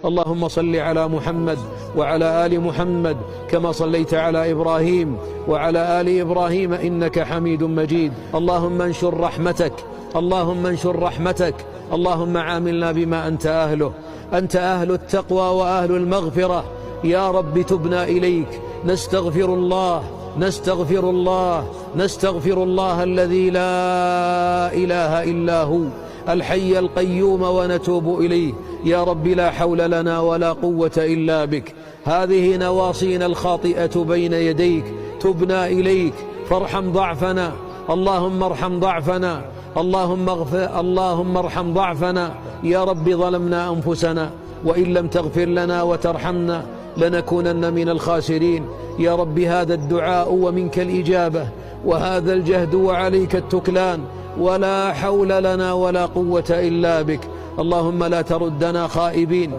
اللهم صل على محمد وعلى آل محمد كما صليت على إبراهيم وعلى آل إبراهيم إنك حميد مجيد. اللهم انشر رحمتك، اللهم انشر رحمتك، اللهم عاملنا بما أنت أهله. أنت أهل التقوى وأهل المغفرة. يا رب تبنا إليك، نستغفر الله نستغفر الله نستغفر الله الذي لا إله إلا هو الحي القيوم ونتوب إليه. يا رب لا حول لنا ولا قوة إلا بك. هذه نواصينا الخاطئة بين يديك، تبنا إليك فارحم ضعفنا. اللهم ارحم ضعفنا، اللهم ارحم ضعفنا. يا رب ظلمنا أنفسنا، وإن لم تغفر لنا وترحمنا لنكونن من الخاسرين. يا رب هذا الدعاء ومنك الإجابة، وهذا الجهد وعليك التكلان، ولا حول لنا ولا قوة إلا بك. اللهم لا تردنا خائبين.